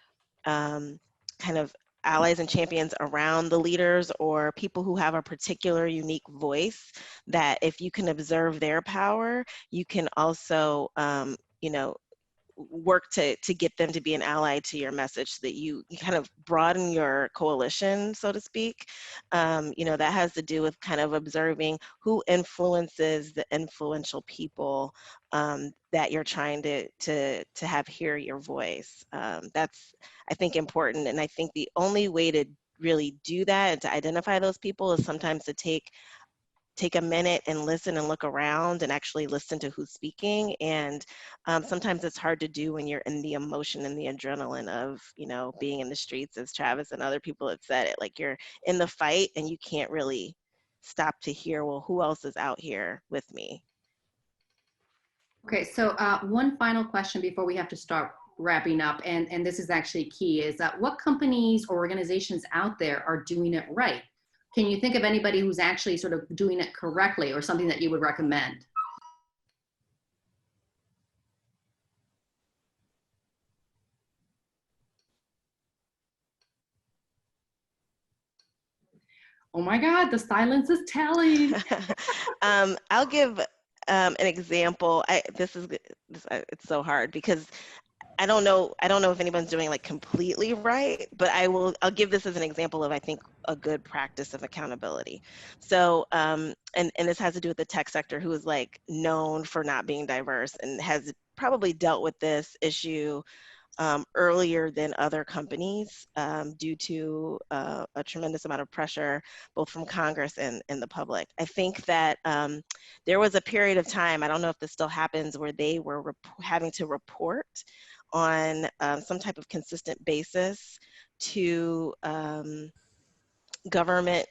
kind of allies and champions around the leaders or people who have a particular unique voice that if you can observe their power, you can also, you know, work to get them to be an ally to your message so that you kind of broaden your coalition, so to speak. You know, that has to do with kind of observing who influences the influential people that you're trying to have hear your voice. That's, I think, important. And I think the only way to really do that and to identify those people is sometimes to take a minute and listen and look around and actually listen to who's speaking. And sometimes it's hard to do when you're in the emotion and the adrenaline of, you know, being in the streets, as Travis and other people have said it, like you're in the fight and you can't really stop to hear, well, who else is out here with me? Okay, so one final question before we have to start wrapping up, and this is actually key, is that what companies or organizations out there are doing it right? Can you think of anybody who's actually sort of doing it correctly or something that you would recommend? Oh my God, the silence is telling. I'll give an example. It's so hard because I don't know if anyone's doing like completely right, but I'll give this as an example of, I think, a good practice of accountability. So, and this has to do with the tech sector, who is like known for not being diverse and has probably dealt with this issue earlier than other companies due to a tremendous amount of pressure, both from Congress and the public. I think that there was a period of time, I don't know if this still happens, where they were having to report on some type of consistent basis to government,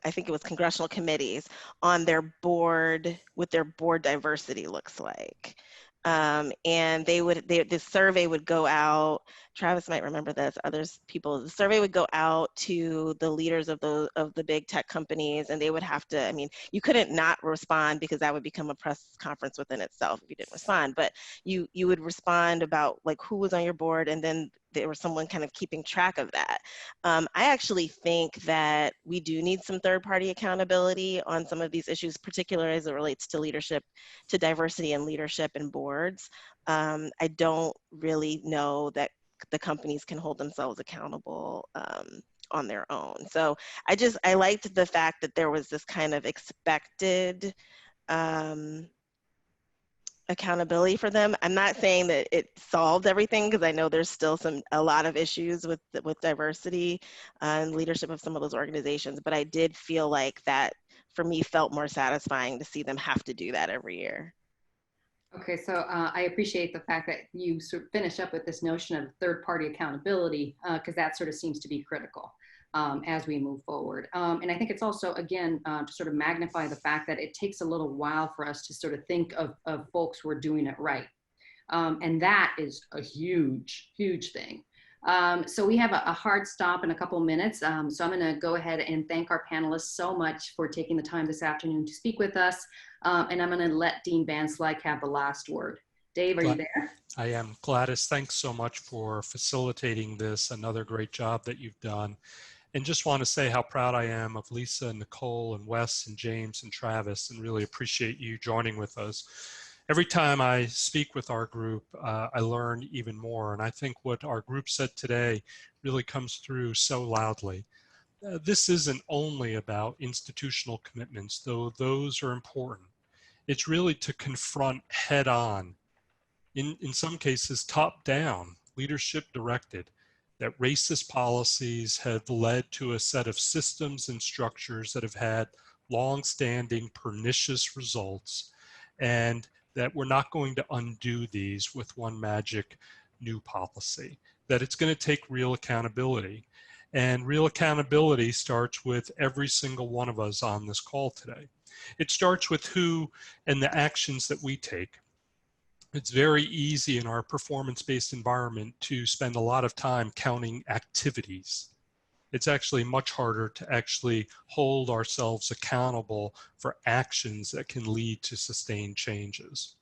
I think it was congressional committees, on their board, what their board diversity looks like. And the survey would go out, Travis might remember this, others people, the survey would go out to the leaders of the big tech companies, and they would have to, I mean, you couldn't not respond because that would become a press conference within itself if you didn't respond, but you would respond about like who was on your board, and then there was someone kind of keeping track of that. I actually think that we do need some third-party accountability on some of these issues, particularly as it relates to leadership, to diversity and leadership and boards. I don't really know that the companies can hold themselves accountable on their own. So I liked the fact that there was this kind of expected accountability for them. I'm not saying that it solved everything, because I know there's still a lot of issues with diversity and leadership of some of those organizations, but I did feel like that, for me, felt more satisfying to see them have to do that every year. Okay, so I appreciate the fact that you sort of finish up with this notion of third-party accountability, because that sort of seems to be critical as we move forward. And I think it's also, again, to sort of magnify the fact that it takes a little while for us to sort of think of folks who are doing it right. And that is a huge, huge thing. So we have a hard stop in a couple minutes. So I'm going to go ahead and thank our panelists so much for taking the time this afternoon to speak with us. And I'm going to let Dean Van Slyke have the last word. Dave, are you there? I am. Gladys, thanks so much for facilitating this. Another great job that you've done. And just want to say how proud I am of Lisa and Nicole and Wes and James and Travis, and really appreciate you joining with us. Every time I speak with our group, I learn even more. And I think what our group said today really comes through so loudly. This isn't only about institutional commitments, though those are important. It's really to confront head on, in some cases top down, leadership directed, that racist policies have led to a set of systems and structures that have had long-standing pernicious results, and that we're not going to undo these with one magic new policy, that it's going to take real accountability. And real accountability starts with every single one of us on this call today. It starts with who and the actions that we take. It's very easy in our performance-based environment to spend a lot of time counting activities. It's actually much harder to actually hold ourselves accountable for actions that can lead to sustained changes.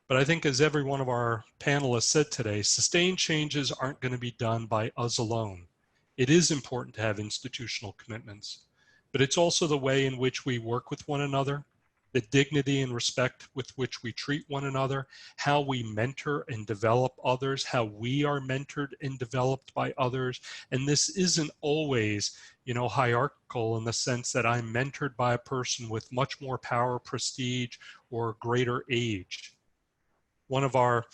But I think, as every one of our panelists said today, sustained changes aren't going to be done by us alone. It is important to have institutional commitments, but it's also the way in which we work with one another, the dignity and respect with which we treat one another, how we mentor and develop others, how we are mentored and developed by others. And this isn't always, hierarchical in the sense that I'm mentored by a person with much more power, prestige, or greater age. One of our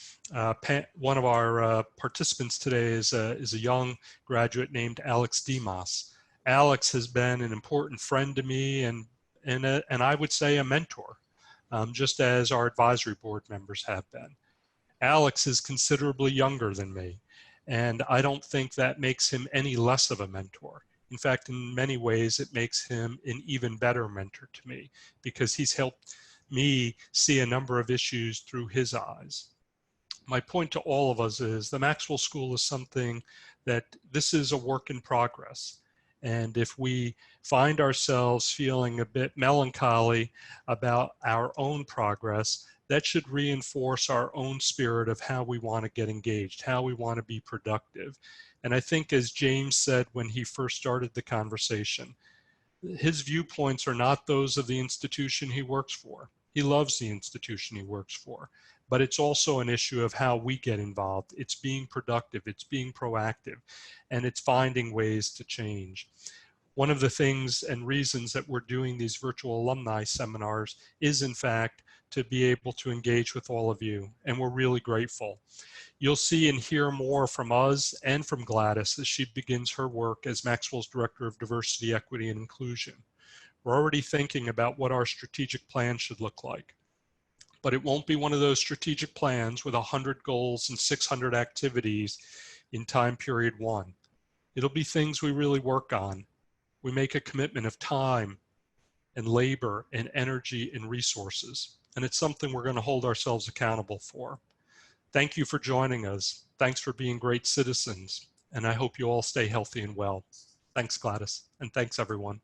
participants today is a young graduate named Alex Dimas. Alex has been an important friend to me and I would say a mentor, just as our advisory board members have been. Alex is considerably younger than me, and I don't think that makes him any less of a mentor. In fact, in many ways, it makes him an even better mentor to me, because he's helped me see a number of issues through his eyes. My point to all of us is the Maxwell School is something that this is a work in progress. And if we find ourselves feeling a bit melancholy about our own progress, that should reinforce our own spirit of how we want to get engaged, how we want to be productive. And I think, as James said when he first started the conversation, his viewpoints are not those of the institution he works for. He loves the institution he works for, but it's also an issue of how we get involved. It's being productive, it's being proactive, and it's finding ways to change. One of the things and reasons that we're doing these virtual alumni seminars is, in fact, to be able to engage with all of you, and we're really grateful. You'll see and hear more from us and from Gladys as she begins her work as Maxwell's Director of Diversity, Equity, and Inclusion. We're already thinking about what our strategic plan should look like. But it won't be one of those strategic plans with 100 goals and 600 activities in time period 1. It'll be things we really work on. We make a commitment of time and labor and energy and resources, and it's something we're going to hold ourselves accountable for. Thank you for joining us. Thanks for being great citizens, and I hope you all stay healthy and well. Thanks, Gladys, and thanks, everyone.